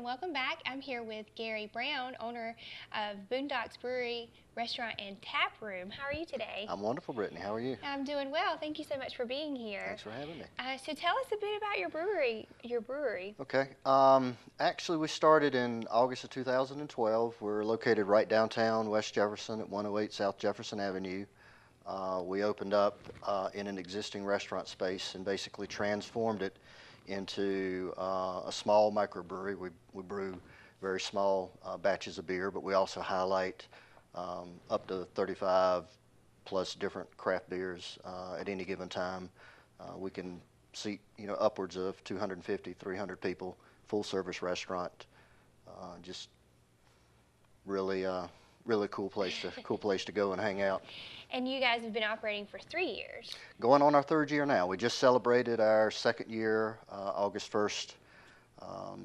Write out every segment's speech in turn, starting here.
and welcome back. I'm here with Gary Brown, owner of BoonDocks Brewery, Restaurant, and Tap Room. How are you today? I'm wonderful, Brittany. How are you? I'm doing well. Thank you so much for being here. Thanks for having me. So tell us a bit about your brewery. Okay. Actually, we started in August of 2012. We're located right downtown West Jefferson at 108 South Jefferson Avenue. We opened up in an existing restaurant space and basically transformed it into a small microbrewery. We brew very small batches of beer, but we also highlight up to 35 plus different craft beers at any given time. We can seat upwards of 250, 300 people, full service restaurant. Just really really cool place to go and hang out. And you guys have been operating for 3 years. Going on our third year now. We just celebrated our second year August 1st.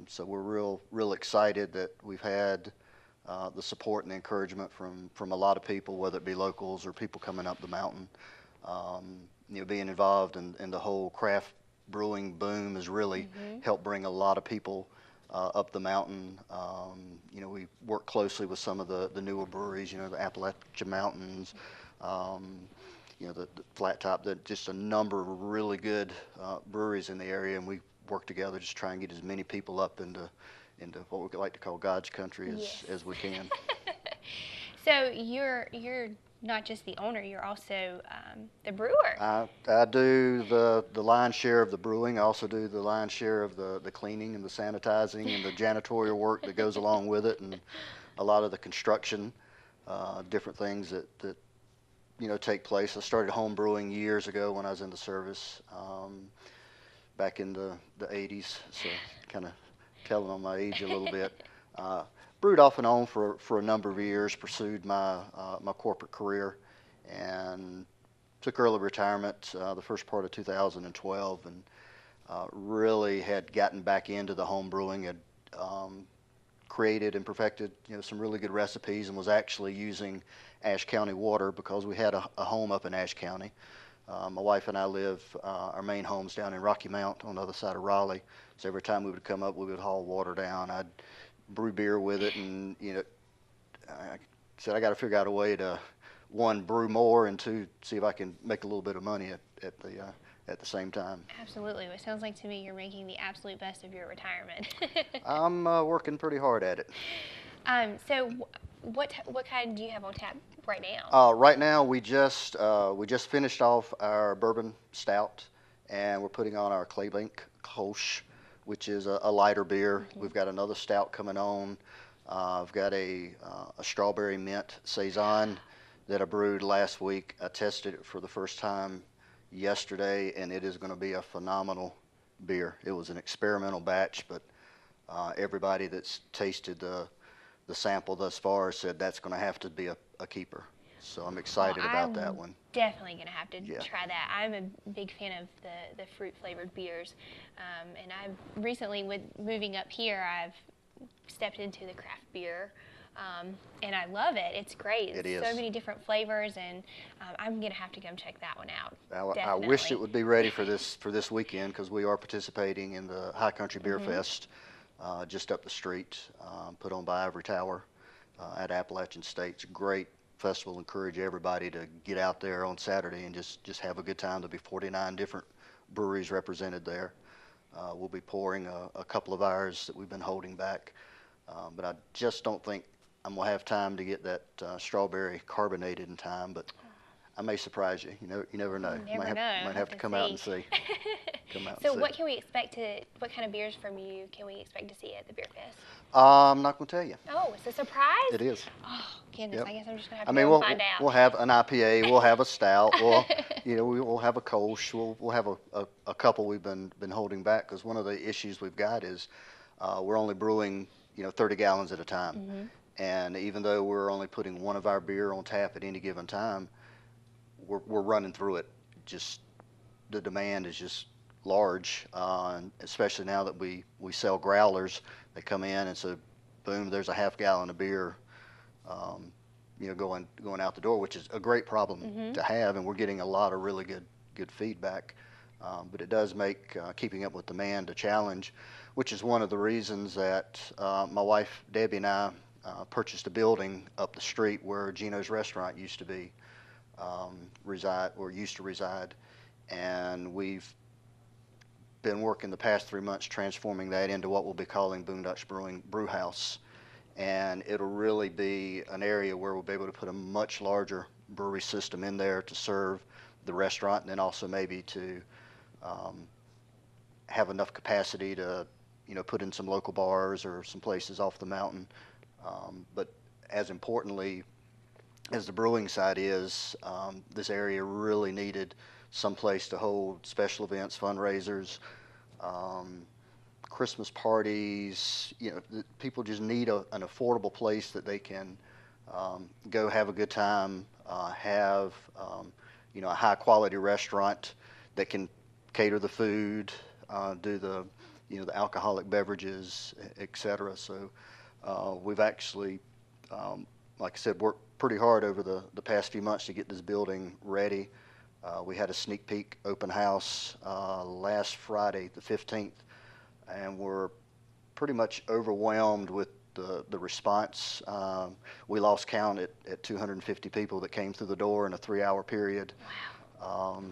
So we're real excited that we've had the support and the encouragement from a lot of people, whether it be locals or people coming up the mountain. Being involved in the whole craft brewing boom has really helped bring a lot of people up the mountain. We work closely with some of the newer breweries, the Appalachian Mountains, the Flat Top, just a number of really good breweries in the area, and we work together just try and get as many people up into what we like to call God's country as we can. So you're not just the owner, you're also the brewer. I do the lion's share of the brewing. I also do the lion's share of the cleaning and the sanitizing and the janitorial work that goes along with it, and a lot of the construction, different things that take place. I started home brewing years ago when I was in the service, back in the 80s, so kind of telling on my age a little bit. Brewed off and on for a number of years, pursued my corporate career, and took early retirement the first part of 2012, and really had gotten back into the home brewing, had created and perfected some really good recipes, and was actually using Ashe County water because we had a home up in Ashe County. My wife and I live, our main home's down in Rocky Mount on the other side of Raleigh, so every time we would come up we would haul water down. I'd brew beer with it, and I said I got to figure out a way to, one, brew more, and two, see if I can make a little bit of money at the same time. Absolutely. It sounds like to me you're making the absolute best of your retirement. I'm working pretty hard at it. So what kind do you have on tap right now? Right now we just finished off our bourbon stout, and we're putting on our Claybink Kolsch, which is a lighter beer. We've got another stout coming on. I've got a strawberry mint saison that I brewed last week. I tested it for the first time yesterday, and it is going to be a phenomenal beer. It was an experimental batch, but everybody that's tasted the sample thus far said that's going to have to be a keeper. So I'm excited about that one. Definitely going to have to try that. I'm a big fan of the fruit-flavored beers, and I've recently, with moving up here, I've stepped into the craft beer, and I love it. It's great. It is. So many different flavors, and I'm going to have to come check that one out. I wish it would be ready for this weekend, because we are participating in the High Country Beer Fest just up the street, put on by Ivory Tower at Appalachian State. It's a great festival. Encourage everybody to get out there on Saturday and just have a good time. There'll be 49 different breweries represented there. We'll be pouring a couple of ours that we've been holding back, but I just don't think I'm gonna have time to get that strawberry carbonated in time, but I may surprise you. You never know. You never know. Might have to come out and see. So what can we expect what kind of beers from you can we expect to see at the Beer Fest? I'm not going to tell you. Oh, it's a surprise? It is. Oh, goodness. Yep. I guess I'm just going to have to go and find out. We'll have an IPA, we'll have a stout, we'll have a Kolsch, we'll have a couple we've been holding back, because one of the issues we've got is we're only brewing 30 gallons at a time. And even though we're only putting one of our beer on tap at any given time, we're running through it. Just the demand is just large, and especially now that we sell growlers. They come in, and so boom, there's a half gallon of beer going out the door, which is a great problem to have, and we're getting a lot of really good feedback. But it does make keeping up with demand a challenge, which is one of the reasons that my wife Debbie and I purchased a building up the street where Gino's restaurant used to be used to reside, and we've been working the past 3 months transforming that into what we'll be calling BoonDocks Brewing Brew House, and it'll really be an area where we'll be able to put a much larger brewery system in there to serve the restaurant, and then also maybe to um, have enough capacity to, put in some local bars or some places off the mountain. But as importantly as the brewing side is, this area really needed some place to hold special events, fundraisers, um, Christmas parties. People just need an affordable place that they can go have a good time, have a high quality restaurant that can cater the food, do the alcoholic beverages, et cetera. So we've actually, like I said, worked pretty hard over the past few months to get this building ready. We had a sneak peek open house last Friday, the 15th, and we're pretty much overwhelmed with the response. We lost count at 250 people that came through the door in a 3-hour period.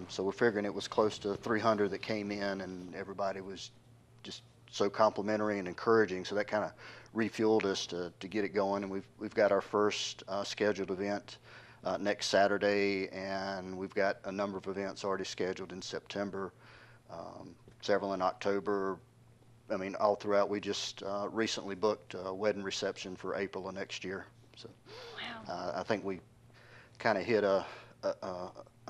So we're figuring it was close to 300 that came in, and everybody was just so complimentary and encouraging. So that kind of refueled us to get it going. And we've got our first scheduled event next Saturday, and we've got a number of events already scheduled in September, several in October. I mean, all throughout. We just recently booked a wedding reception for April of next year. So I think we kind of hit a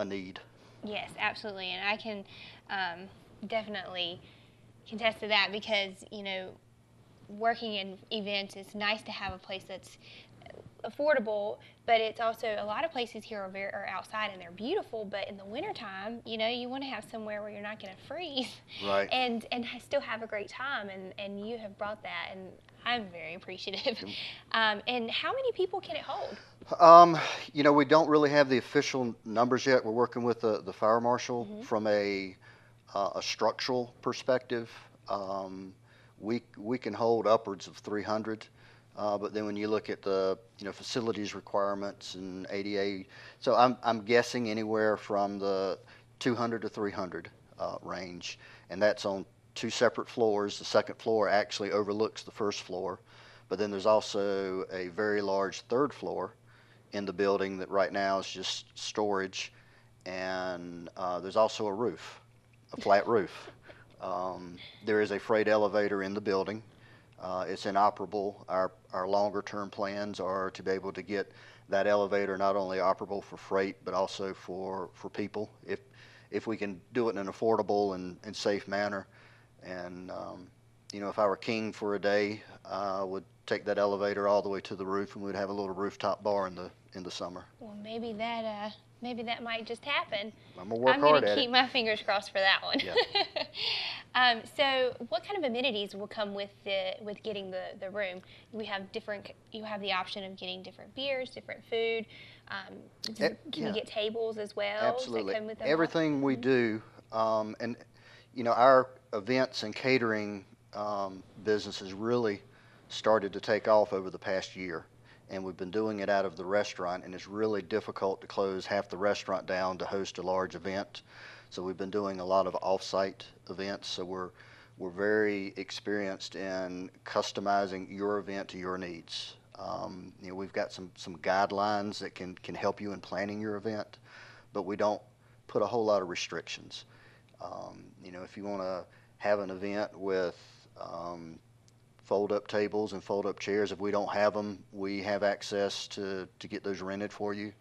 need. Yes, absolutely, and I can definitely contest to that because working in events, it's nice to have a place that's affordable, but it's also a lot of places here are outside and they're beautiful, but in the wintertime, you want to have somewhere where you're not going to freeze, right, and still have a great time, and you have brought that, and I'm very appreciative. And how many people can it hold? We don't really have the official numbers yet. We're working with the fire marshal. From a structural perspective. We can hold upwards of 300. But then when you look at the facilities requirements and ADA, so I'm guessing anywhere from the 200 to 300 range, and that's on 2 separate floors. The second floor actually overlooks the first floor, but then there's also a very large 3rd floor in the building that right now is just storage, and there's also a flat roof. There is a freight elevator in the building. It's inoperable. Our longer term plans are to be able to get that elevator not only operable for freight but also for people if we can do it in an affordable and safe manner. And if I were king for a day, I would take that elevator all the way to the roof, and we'd have a little rooftop bar in the summer. Well, maybe that might just happen. I'm gonna work hard at it. I'm gonna keep my fingers crossed for that one. Yeah. So, what kind of amenities will come with getting the room? You have the option of getting different beers, different food. Can you get tables as well? Absolutely. That come with them Everything we do, and our events and catering business has really started to take off over the past year. And we've been doing it out of the restaurant, and it's really difficult to close half the restaurant down to host a large event. So we've been doing a lot of off-site events. So we're very experienced in customizing your event to your needs. We've got some guidelines that can help you in planning your event, but we don't put a whole lot of restrictions. If you want to have an event with fold-up tables and fold-up chairs, if we don't have them, we have access to get those rented for you.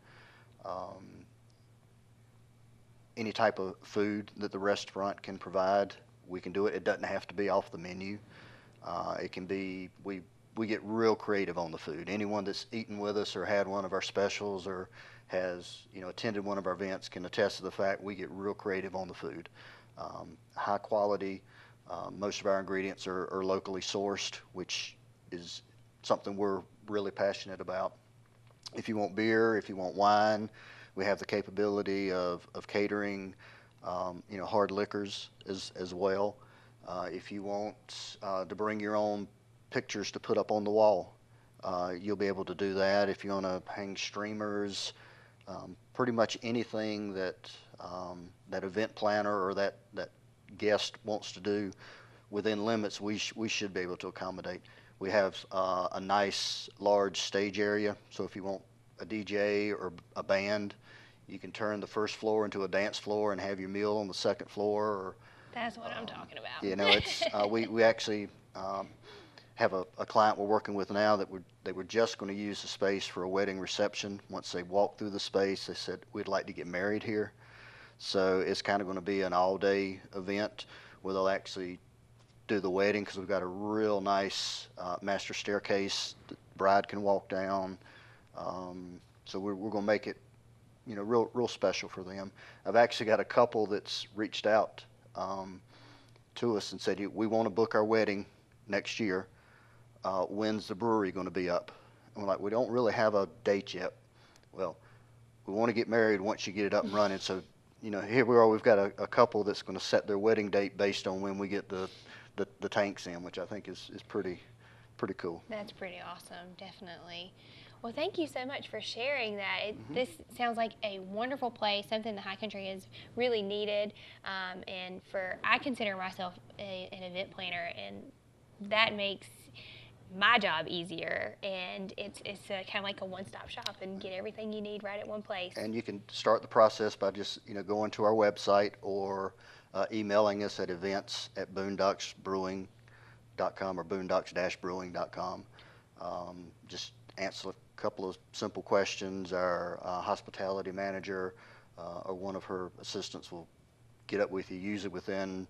Any type of food that the restaurant can provide, we can do it. It doesn't have to be off the menu. It can be, we get real creative on the food. Anyone that's eaten with us or had one of our specials or has attended one of our events can attest to the fact we get real creative on the food. High quality. Most of our ingredients are locally sourced, which is something we're really passionate about. If you want beer, if you want wine, we have the capability of catering hard liquors as well. If you want to bring your own pictures to put up on the wall, you'll be able to do that. If you want to hang streamers, pretty much anything that that event planner or that guest wants to do within limits, we should be able to accommodate. We have a nice large stage area, so if you want a DJ or a band, you can turn the first floor into a dance floor and have your meal on the second floor. Or, That's what I'm talking about. it's we actually have a client we're working with now that they were just going to use the space for a wedding reception. Once they walked through the space, they said, we'd like to get married here. So it's kind of going to be an all-day event where they'll actually do the wedding, because we've got a real nice master staircase the bride can walk down. So we're going to make it, real special for them. I've actually got a couple that's reached out to us and said, we want to book our wedding next year. When's the brewery going to be up? And we're like, we don't really have a date yet. Well, we want to get married once you get it up and running. So, here we are. We've got a couple that's going to set their wedding date based on when we get the tanks in, which I think is pretty cool. That's pretty awesome, definitely. Well, thank you so much for sharing that. This sounds like a wonderful place, something the high country has really needed. And I consider myself an event planner, and that makes my job easier. And it's kind of like a one-stop shop and get everything you need right at one place. And you can start the process by just going to our website or emailing us at events@boondocksbrewing.com or boondocks-brewing.com. Just answer a couple of simple questions. Our hospitality manager or one of her assistants will get up with you, usually within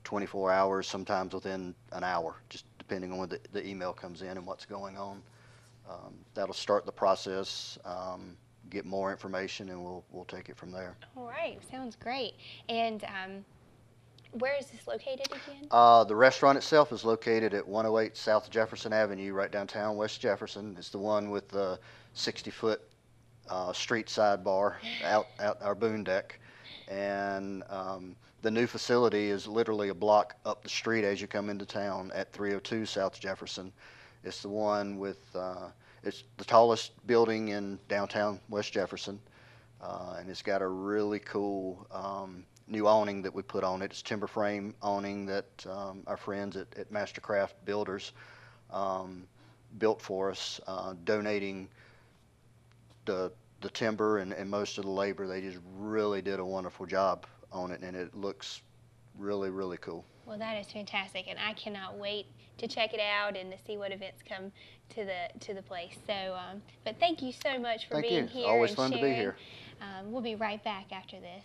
24 hours, sometimes within an hour, just depending on when the email comes in and what's going on. That'll start the process, get more information, and we'll take it from there. All right, sounds great. And where is this located again? The restaurant itself is located at 108 South Jefferson Avenue, right downtown West Jefferson. It's the one with the 60-foot street side bar out our Boon deck. And the new facility is literally a block up the street as you come into town at 302 South Jefferson. It's the one with, it's the tallest building in downtown West Jefferson. And it's got a really cool new awning that we put on it. It's timber frame awning that our friends at Mastercraft Builders built for us, donating the timber and most of the labor. They just really did a wonderful job on it, and it looks really, really cool. Well, that is fantastic, and I cannot wait to check it out and to see what events come to the place. So, but thank you so much for being here. Always and fun sharing. to be here. We'll be right back after this.